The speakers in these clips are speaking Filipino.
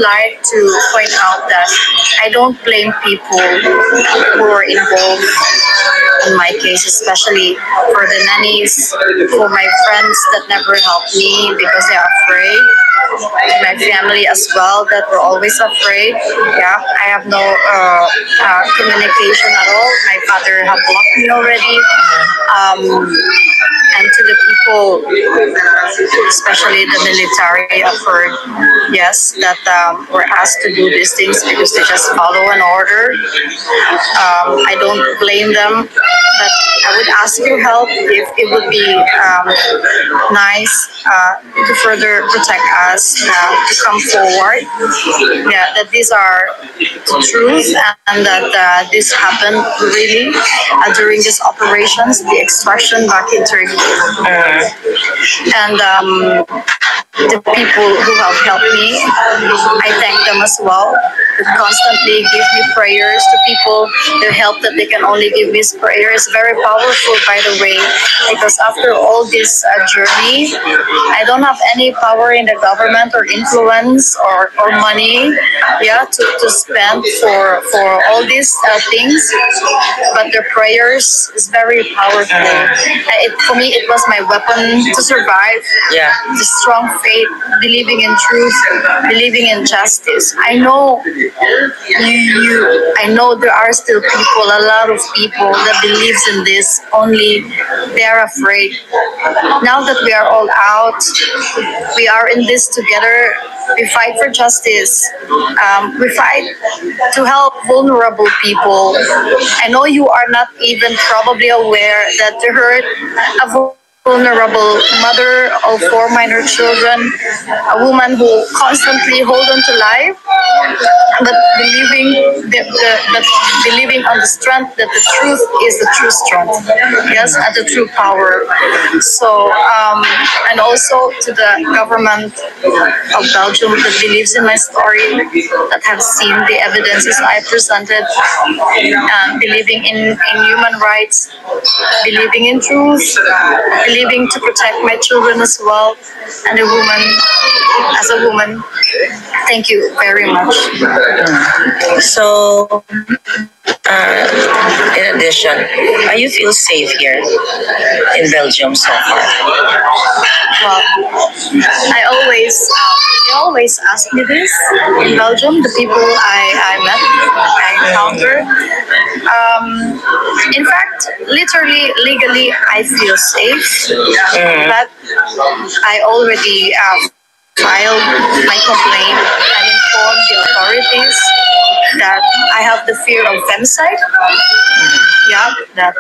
like to point out that I don't blame people who are involved in my case, especially for the nannies, for my friends that never helped me because they are afraid, to my family as well that were always afraid. Yeah, I have no communication at all. My father have blocked me already. And to the people, especially the military, I've heard, yes, that were asked to do these things because they just follow an order. I don't blame them, but I would ask for help if it would be nice to further protect us, to come forward. Yeah, that these are the truth and that this happened really during these operations, the extraction back in Turkey. And the people who have helped me, I thank them as well. They constantly give me prayers to people. The help that they can only give me is prayer is very powerful, by the way, because after all this journey, I don't have any power in the government or influence or money, yeah, to spend for all these things. But their prayers is very powerful. For me, it was my weapon to survive. Yeah. The strong faith, believing in truth, believing in justice. I know I know there are still people, a lot of people that believes in this, only they are afraid. Now that we are all out, we are in this together. We fight for justice. We fight to help vulnerable people. I know you are not even probably aware that the hurt of vulnerable mother of 4 minor children, a woman who constantly hold on to life, but believing on the strength that the truth is the true strength, yes, and the true power. So, and also to the government of Belgium that believes in my story, that have seen the evidences I presented, believing in human rights, believing in truth, believing to protect my children as well, and as a woman, thank you very much. So, in addition, you feel safe here in Belgium so far? Well, they always ask me this in Belgium, the people I met, I encountered. In fact, literally, legally, I feel safe, but I already filed my complaint and informed the authorities that I have the fear of femicide. Yeah, that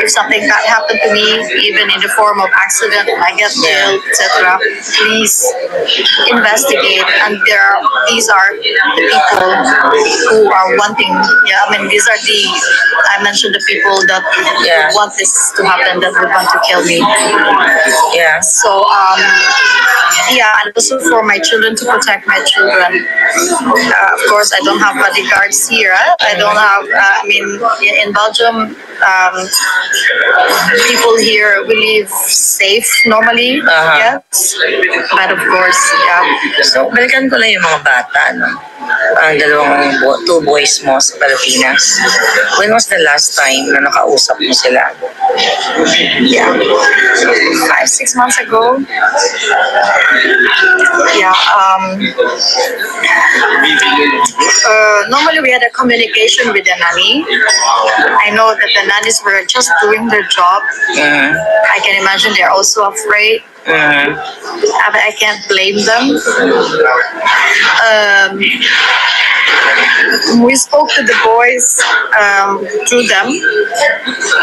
if something bad happened to me, even in the form of accident, I get killed, etc., please investigate. And these are the people who are wanting. Yeah, I mean, these are I mentioned the people that want this to happen, that would want to kill me. Yeah. So, yeah, and also for my children, to protect my children. Of course, I don't have bodyguards here. I don't have, in Belgium, people here we live safe normally. Yes. But of course, yeah. So, balikan ko lang yung mga bata, no? Ang two boys mo sa Pilipinas. When was the last time na nakausap mo sila? Yeah. 5-6 months ago. Yeah. Normally we had a communication with the nanny. I know that the nannies were just doing their job. I can imagine they're also afraid. But I can't blame them. We spoke to the boys through them,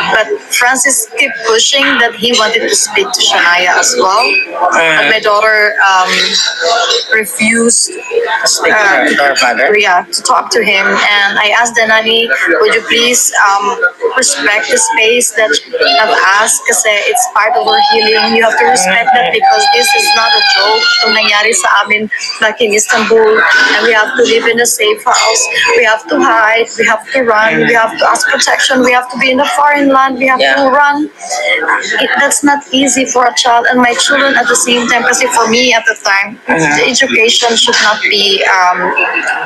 but Francis kept pushing that he wanted to speak to Shania as well. But my daughter refused to talk to him. And I asked the nanny, would you please respect the space that I've asked, because it's part of our healing. You have to respect that because this is not a joke. Itong nangyari sa amin back in Istanbul, and we have to live in a safe house. We have to hide. We have to run. We have to ask protection. We have to be in a foreign land. We have to run. That's not easy for a child and my children at the same time. Kasi for me at the time, the education should not be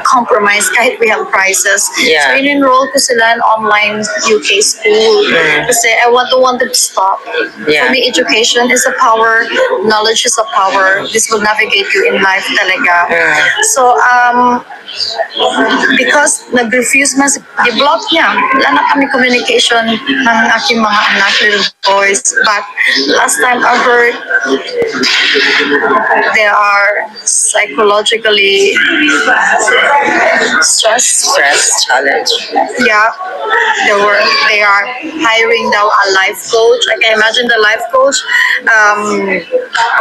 compromised kahit we have crisis. Yeah. So in-enroll ko sila in online UK school kasi I don't want them to stop. Yeah. For me, education is a power. Knowledge is a power. This will navigate you in life talaga. So, because nag-refuse man, i-block niya. Wala na kami communication ng aking mga anak, little boys. But last time I heard, they are psychologically stressed. Challenge. Yeah, they are hiring now a life coach. I can imagine the life coach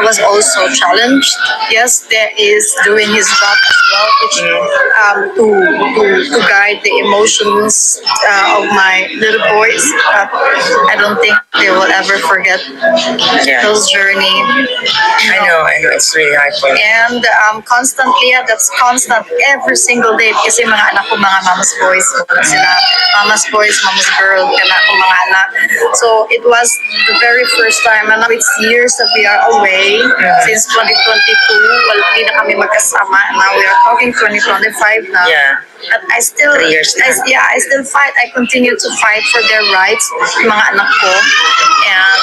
was also challenged. Yes, there is doing his job as well, which to guide the emotions of my little boys. I don't think they will ever forget those journey. I know, it's really hard for me. And constantly, that's constant every single day kasi mga anak ko mga mama's boys sila, mama's boys, mama's girl, kana ko mga anak. So it was the very first time, and now it's years that we are away since 2022. Well, hindi na kami magkasama. Now we are talking 2025 now. Yeah. But I still, 3 years now. I still fight. I continue to fight for their rights, yung mga anak ko. And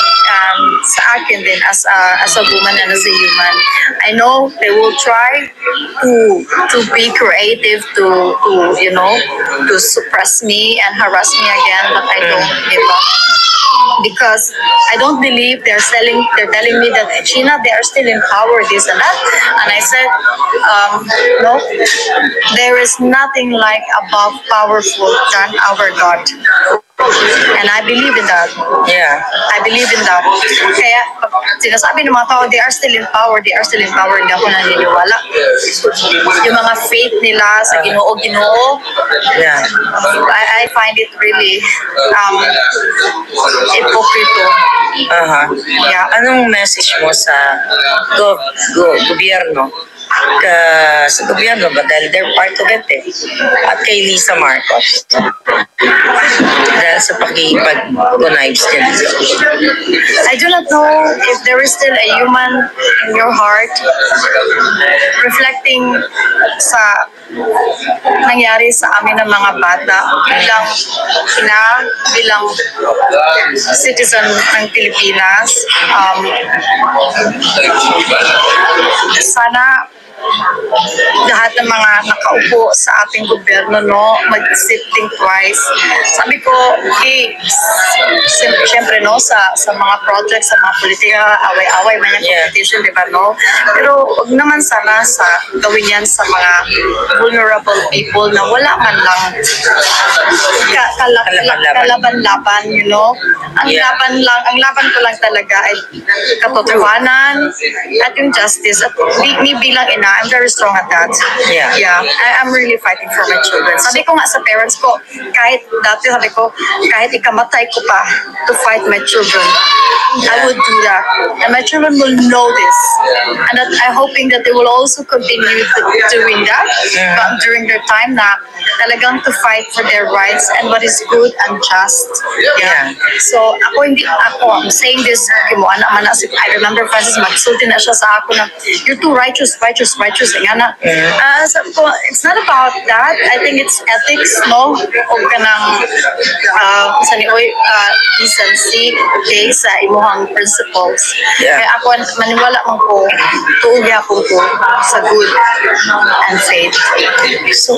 sa akin din as a woman and as a human, I know they will try to be creative to to suppress me and harass me again, but I don't give up. Because I don't believe they're telling me that China, they are still in power, this and that. And I said, no, there is nothing like above powerful than our God. And I believe in that. Yeah. I believe in that. Kaya, sinasabi ng mga tao, they are still in power, hindi ako naniniwala. Yung mga faith nila sa Ginoo, Yeah. I find it really hypocrite. Yeah. Anong message mo sa gobyerno? Sa gobyerno ba? Dahil they're part of it eh. At kay Lisa Marcos. Dahil sa pakipag-connives din. I do not know if there is still a human in your heart reflecting sa nangyari sa amin ng mga bata bilang citizen ng Pilipinas. Sana lahat ng mga nakaupo sa ating gobyerno mag-think twice. Sabi ko, siyempre sa mga projects, sa mga politika, away-away man yung competition, di ba Pero wag naman sana gawin yan sa mga vulnerable people na wala man lang kalaban-laban, Ang laban ko lang talaga ay katotohanan at yung justice. At me bilang ina, I'm very strong at that. Yeah. I'm really fighting for my children. Sabi ko nga sa parents ko, kahit ikamatay ko pa to fight my children, I would do that. And my children will know this. And that I'm hoping that they will also continue doing that during their time na talagang to fight for their rights and what is good and just. Yeah. So I'm saying this, I remember Francis magsulti na siya sa ako na, you're too righteous. Sabi ko, it's not about that. I think it's ethics, o kanang decency, okay, sa imuhang principles. Kaya ako, maniwala mo ko, tuugya ko sa good and faith. So,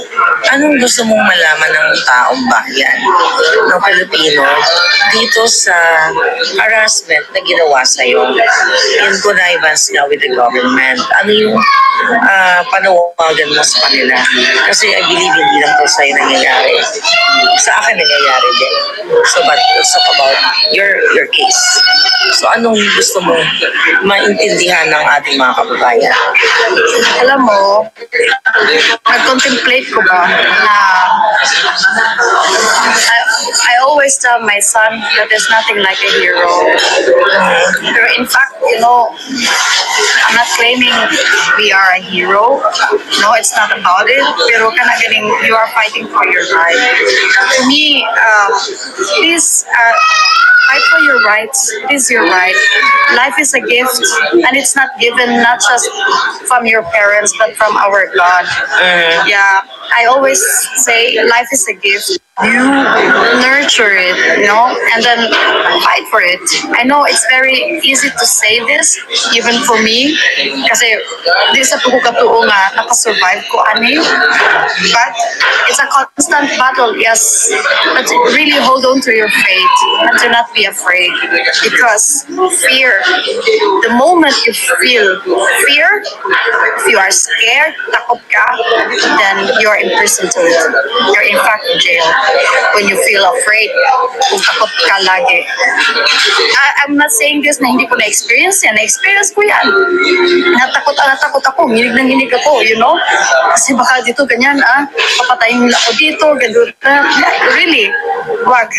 anong gusto mong malaman ng taong bayan, ng Pilipino, dito sa harassment na ginawa sa'yo in connivance nga with the government? Ano yung panawagan mo sa kanila? Kasi I believe hindi lang ito sa'yo nangyayari. Sa akin nangyayari din. So, but let's talk about your case. So, anong gusto mo maintindihan ng ating mga kababayan? Alam mo, nag-contemplate ko ba na I always tell my son that there's nothing like a hero. Pero in fact, I'm not claiming we are a hero. No, it's not about it. Pero kana ganing you are fighting for your right. For me, please fight for your rights. It is your right. Life is a gift, and it's not given not just from your parents, but from our God. Yeah, I always say life is a gift. You nurture it, and then fight for it. I know it's very easy to say this, even for me, kasi di sa pagkakatuo nga nakasurvive ko ani. But it's a constant battle, yes. But really hold on to your faith and do not be afraid, because fear, the moment you feel fear, if you are scared, takot ka, then you are in prison to it. You're in fact in jail. When you feel afraid, kung takot ka lagi. I'm not saying this na hindi ko na-experience yan. Na-experience ko yan. Natakot ako. Nginig ako, Kasi baka dito ganyan, papatayin nila ako dito, ganun. Really, wag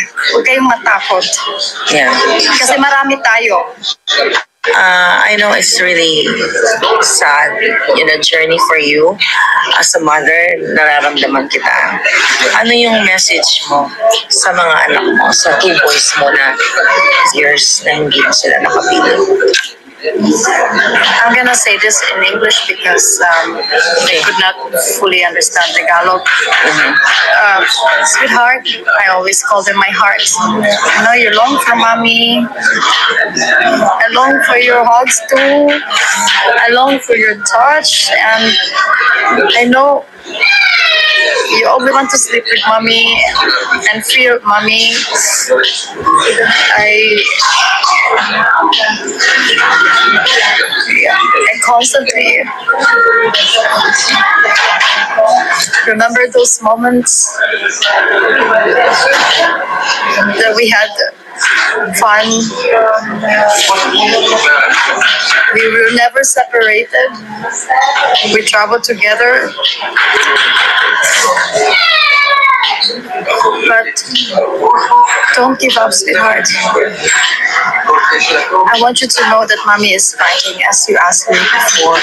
kayong matakot. Yeah. Kasi marami tayo. I know it's really sad, journey for you. As a mother, nararamdaman kita. Ano yung message mo sa mga anak mo, sa 2 boys mo na years na hindi mo sila nakapiling? I'm gonna say this in English because they could not fully understand Tagalog. Sweetheart, I always call them my heart. I know you long for mommy. I long for your hugs too. I long for your touch, and I know you always want to sleep with mommy and feel mommy. I constantly remember those moments that we had fun. We were never separated. We traveled together. But don't give up, sweetheart. I want you to know that mommy is fighting, as you asked me before.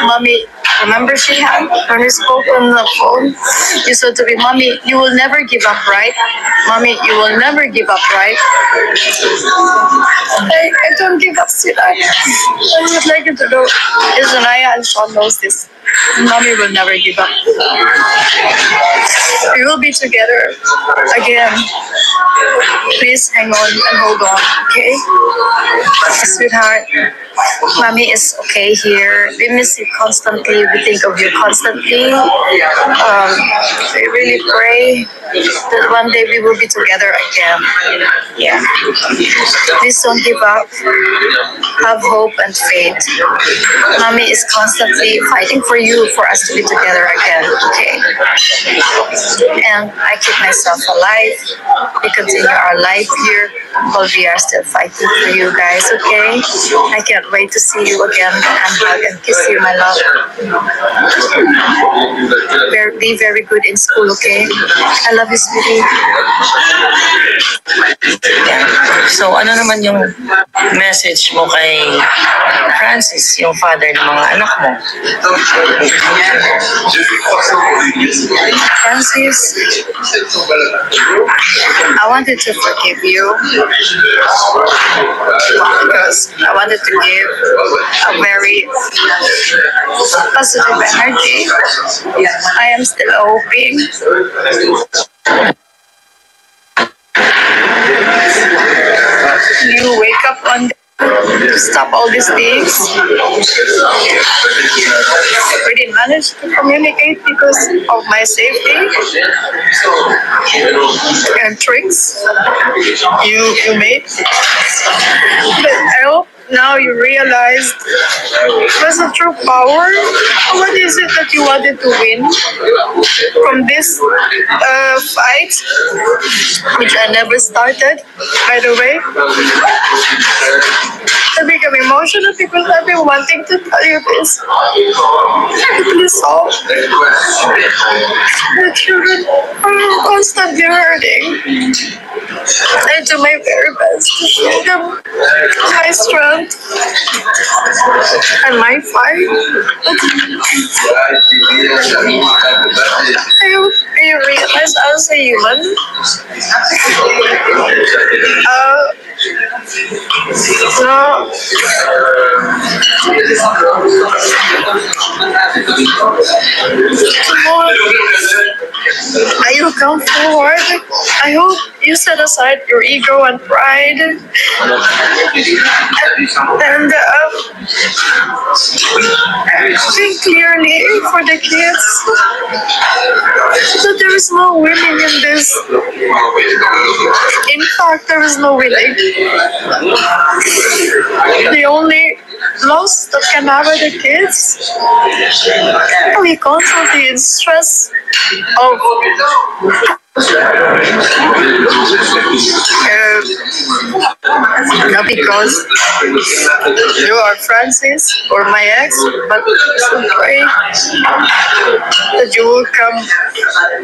Mommy, remember when we spoke on the phone, you said to me, mommy, you will never give up, right? Mommy, you will never give up, right? I don't give up, sweetheart. I would like you to know, Zanaya and Sean knows this. Mommy will never give up. We will be together again. Please hang on and hold on, okay? Sweetheart, mommy is okay here. We miss you constantly. We think of you constantly. We really pray that one day we will be together again. Yeah. Please don't give up. Have hope and faith. Mommy is constantly fighting for you, for us to be together again, okay? And I keep myself alive. We continue our life here while we are still fighting for you guys, okay? I can't wait to see you again and hug and kiss you, my love. Be very good in school, okay? I love you, sweetie. Yeah. So, ano naman yung message mo kay Francis, yung father ng mga anak mo? Francis, I wanted to forgive you because I wanted to give a very positive energy. I am still hoping you wake up one day to stop all these things. We didn't manage to communicate because of my safety and tricks you made. But I hope now you realize what's the true power. What is it that you wanted to win from this fight, which I never started, by the way? To become emotional. emotional because I've been wanting to tell you this. Please stop. The children are constantly hurting. I do my very best to show them my strength and my fight. I realize as a human, no, you come forward. I hope you set aside your ego and pride and think clearly for the kids that there is no winning in this. In fact, there is no winning. The only loss that can happen to kids, we constantly in stress of not because you are Francis or my ex, but I pray that you will come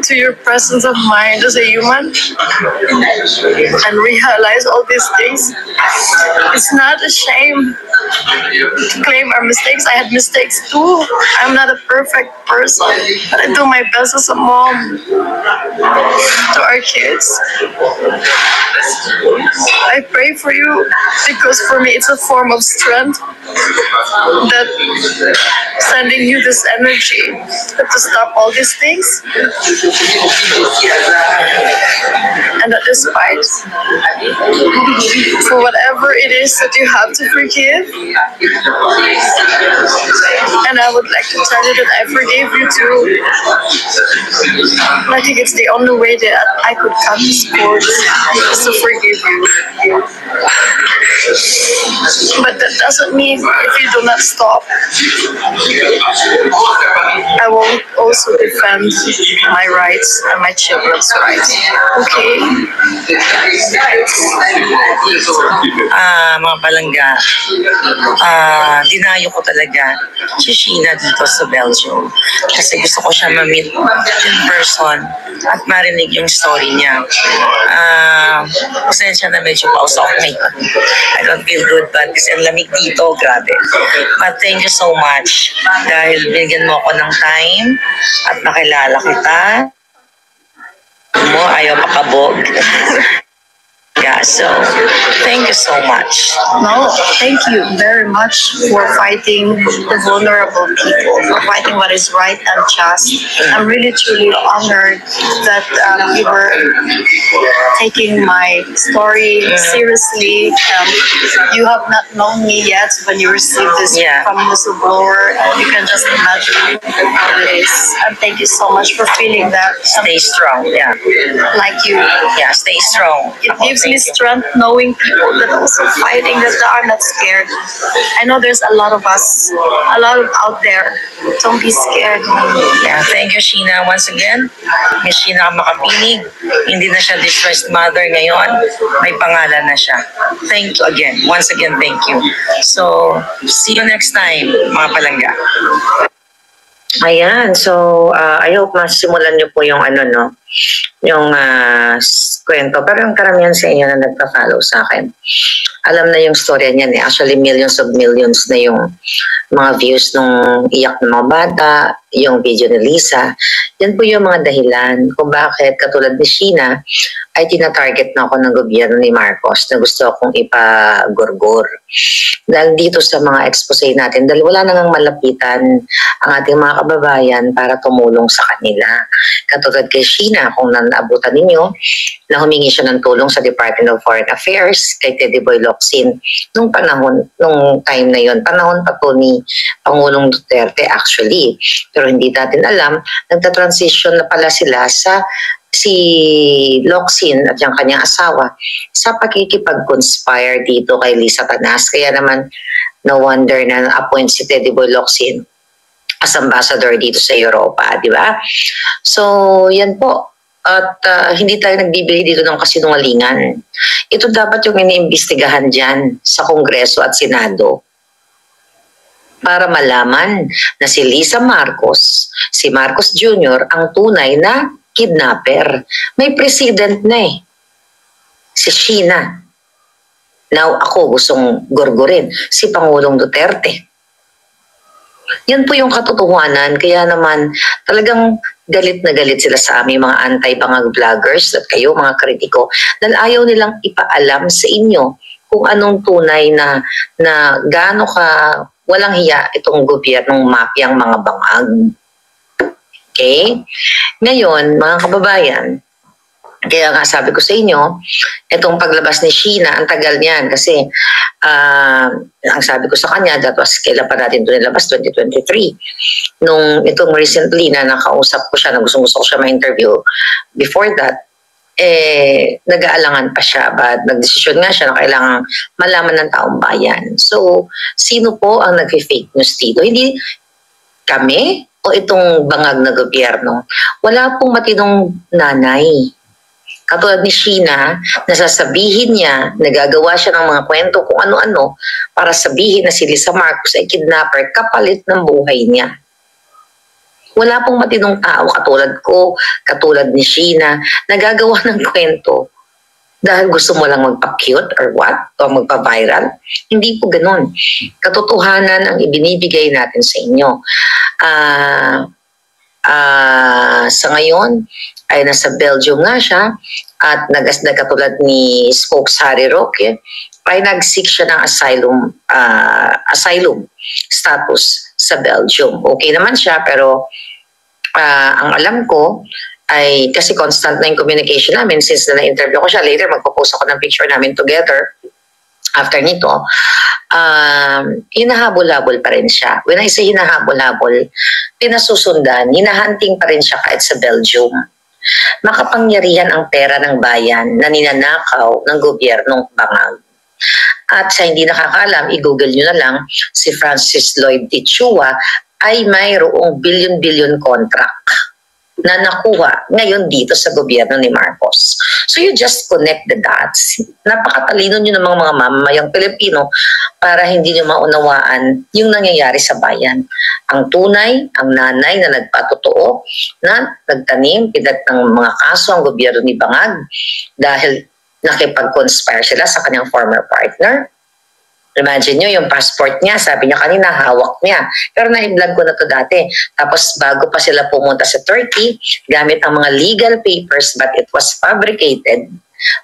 to your presence of mind as a human and realize all these things. It's not a shame to claim our mistakes. I had mistakes too. I'm not a perfect person, but I do my best as a mom to our kids. I pray for you because for me it's a form of strength that sending you this energy to stop all these things, and that despite for whatever it is that you have to forgive, and I would like to tell you that I forgave you too. I think it's the only way that I could come to sports is to forgive you. But that doesn't mean if you do not stop, I won't also defend my rights and my children's rights. Okay? Mga palangga, dinayo ko talaga si Sheena dito sa Belgium kasi gusto ko siya ma-meet in person at marinig yung story niya. Pasensya na medyo pause ako ngayon. I don't feel good but kasi ang lamig dito, grabe. But thank you so much dahil binigyan mo ako ng time at nakilala kita. Ayaw pakabog. Yeah, so thank you so much. No, thank you very much for fighting the vulnerable people, for fighting what is right and just. I'm really truly honored that you were taking my story seriously. You have not known me yet when you received this from whistleblower, and you can just imagine how it is. And thank you so much for feeling that. Stay strong, yeah. Like you. Yeah, stay strong. It gives me strength knowing people that also fighting, that are not scared. I know there's a lot of us, a lot of out there. Don't be scared. Yeah, thank you, Sheena. Once again, Miss Sheena Makapinig. Hindi na siya distressed mother ngayon. May pangalan na siya. Thank you again. Once again, thank you. So, see you next time, mga palangga. Ayan, so I hope masimulan niyo po yung yung kwento. Pero yung karamihan sa inyo na nagpa-follow sa akin, alam na yung storya niyan. Actually, millions of millions na yung mga views nung iyak ng mga bata, yung video ni Lisa. Yan po yung mga dahilan kung bakit katulad ni Sheena ay tinatarget na ako ng gobyerno ni Marcos na gusto akong ipagorgor. Dahil dito sa mga expose natin, dahil wala nang malapitan ang ating mga kababayan para tumulong sa kanila. Katulad kay Sheena, kung naabutan ninyo, na humingi siya ng tulong sa Department of Foreign Affairs kay Teddy Boy Locsin nung panahon, nung time na yon, panahon pa to ni Pangulong Duterte actually. Pero hindi natin alam, nagta-transition na pala sila sa si Locsin at yung kanyang asawa sa pakikipag-conspire dito kay Lisa Tanas. Kaya naman, no wonder na na-appoint si Teddy Boy Locsin as ambassador dito sa Europa, di ba? So, yan po. At hindi tayo nagbibigay dito ng kasinungalingan. Ito dapat yung iniimbestigahan dyan sa Kongreso at Senado. para malaman na si Lisa Marcos, si Marcos Jr. ang tunay na kidnapper. May president na eh. Si Sheena. Now ako gustong gorgorin si Pangulong Duterte. Yan po yung katotohanan. Kaya naman talagang galit na galit sila sa aming mga anti-bangag vloggers at kayo mga kritiko dahil ayaw nilang ipaalam sa inyo kung anong tunay na gaano ka walang hiya itong gobyernong mafyang mga bangag. Okay? Ngayon, mga kababayan, kaya nga sabi ko sa inyo, itong paglabas ni Sheena, ang tagal niyan kasi ang sabi ko sa kanya, that was kailan pa natin ito nilabas, 2023. Nung itong recently na nakausap ko siya, na gusto ko siya ma-interview, before that, nag-aalangan pa siya, but nagdesisyon nga siya na kailangan malaman ng taong bayan. So, sino po ang nag-fake news dito? Hindi kami o itong bangag na gobyerno. Wala pong matinong nanay. Katulad ni Sheena, nasasabihin niya, nagagawa siya ng mga kwento kung ano-ano para sabihin na si Lisa Marcos ay kidnapper kapalit ng buhay niya. Wala pong matinong tao katulad ko, katulad ni Sheena, nagagawa ng kwento dahil gusto mo lang magpa-cute or what, o magpa-viral. Hindi po ganun. Katotohanan ang ibinibigay natin sa inyo. Sa ngayon, ay nasa Belgium nga siya at katulad ni Spokes Harry Roque, ay nag-seek siya ng asylum status sa Belgium. Okay naman siya pero ang alam ko ay kasi constant na yung communication namin since na-interview ko siya. Later magpo-post ako ng picture namin together. After nito, hinahabol-habol pa rin siya. When I say hinahabol-habol, pinasusundan, hinahunting pa rin siya kahit sa Belgium. Makapangyarihan ang pera ng bayan na ninanakaw ng gobyernong bangag. At sa hindi nakakalam, i-google nyo na lang, si Francis Lloyd Tichua ay mayroong billion-billion contract na nakuha ngayon dito sa gobyerno ni Marcos. So you just connect the dots. Napakatalino nyo ng mga mamamayang Pilipino para hindi nyo maunawaan yung nangyayari sa bayan. Ang tunay, ang nanay na nagpatotoo, na nagtanim, pidat ng mga kaso ang gobyerno ni Bangag dahil nakipag-conspire sila sa kanyang former partner. Imagine nyo, yung passport niya, sabi niya kanina, hawak niya. Pero na-vlog ko na to dati. Tapos bago pa sila pumunta sa Turkey, gamit ang mga legal papers but it was fabricated,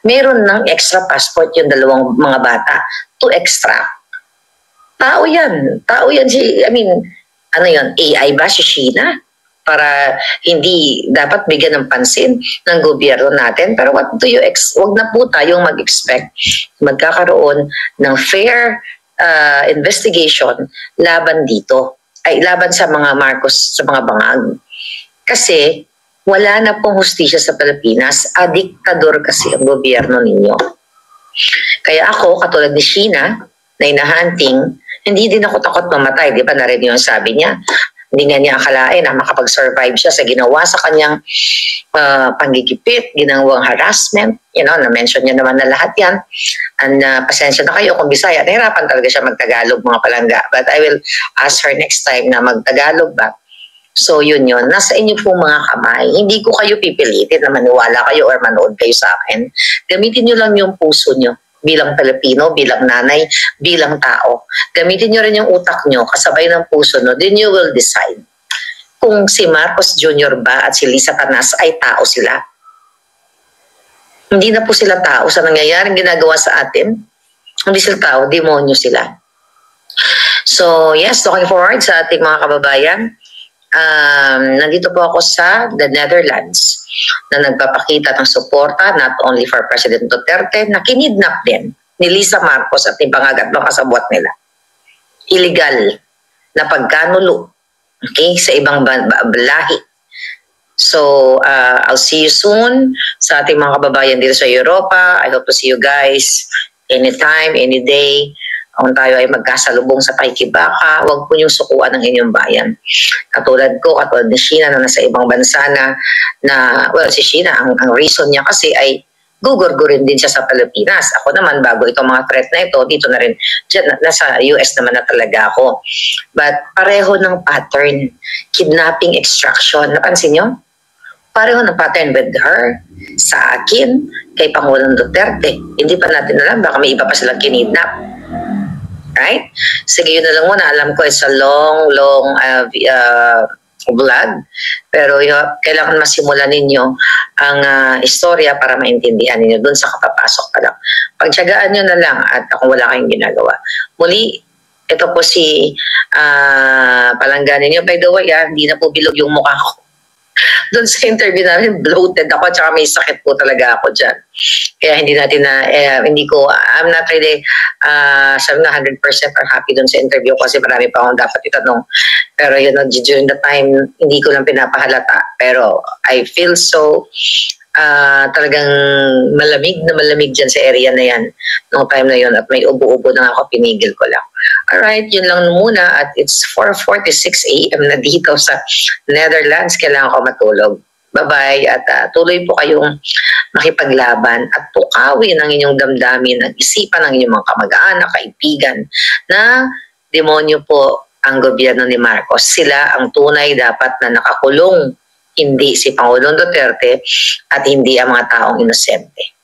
meron ng extra passport yung dalawang mga bata to extract. Tao yan. Tao yan ano yun, AI ba si Sheena? Para hindi dapat bigyan ng pansin ng gobyerno natin. Pero what do you wag na po tayong mag-expect magkakaroon ng fair investigation laban dito, ay laban sa mga Marcos, sa mga bangag. Kasi wala na pong hustisya sa Pilipinas, diktador kasi ang gobyerno ninyo. Kaya ako, katulad ni Sheena, na hinahunting, hindi din ako takot mamatay. Di ba narinig yung sabi niya? Hindi nga niya akalain na makapag-survive siya sa ginawa sa kanyang panggigipit, ginawang harassment. Na-mention niya naman na lahat yan. And pasensya na kayo kung Bisaya. Nahirapan talaga siya mag-Tagalog, mga palangga. But I will ask her next time na mag-Tagalog ba. So yun. Nasa inyo po mga kamay. Hindi ko kayo pipilitin na maniwala kayo or manood kayo sa akin. Gamitin niyo lang yung puso niyo. Bilang Pilipino, bilang nanay, bilang tao. Gamitin nyo rin yung utak nyo, kasabay ng puso nyo, then you will decide kung si Marcos Jr. ba at si Lisa Canas ay tao sila. Hindi na po sila tao sa nangyayaring ginagawa sa atin. Hindi sila tao, demonyo sila. So yes, looking forward sa ating mga kababayan. Nandito po ako sa the Netherlands na nagpapakita ng suporta not only for President Duterte na kinidnap din ni Lisa Marcos at ni Bangag at mga kasabwat nila. Illegal na pagkanulo, okay, sa ibang lahi. So, I'll see you soon sa ating mga kababayan dito sa Europa. I hope to see you guys anytime, any day. Kung tayo ay magkasalubong sa pakikibaka, huwag po niyong sukuan ng inyong bayan. Katulad ko, katulad ni Sheena na nasa ibang bansa na well, si Sheena, ang reason niya kasi ay gugurgurin din siya sa Pilipinas. Ako naman, bago itong mga threat na ito, dito na rin, dyan, nasa US naman na talaga ako. But pareho ng pattern, kidnapping, extraction, napansin nyo? Pareho ng pattern with her, sa akin, kay Pangulong Duterte. Hindi pa natin alam, baka may iba pa silang kinidnap. Right? Sige, yun na lang muna. Alam ko it's a long vlog. Pero kailangan masimulan ninyo ang istorya para maintindihan ninyo doon sa kapapasok pa lang. Pagtyagaan nyo na lang at kung wala kayong ginagawa. Muli, ito po si palangganin nyo. By the way, hindi na po bilog yung mukha ko. Doon sa interview namin, bloated ako, tsaka may sakit po talaga ako dyan. Kaya hindi natin na, I'm not really, sabi na 100% or happy doon sa interview kasi marami pa akong dapat itanong. Pero yun, during the time, hindi ko lang pinapahalata. Pero I feel so, talagang malamig na malamig dyan sa area na yan noong time na yun at may ubo-ubo na ako, pinigil ko lang. Alright, yun lang muna at it's 4:46 AM na dito sa Netherlands. Kailangan ko matulog. Bye-bye at tuloy po kayong makipaglaban at pukawin ang inyong damdamin at isipan ng inyong mga kamag-anak, kaibigan na demonyo po ang gobyerno ni Marcos. Sila ang tunay dapat na nakakulong, hindi si Pangulong Duterte at hindi ang mga taong inosente.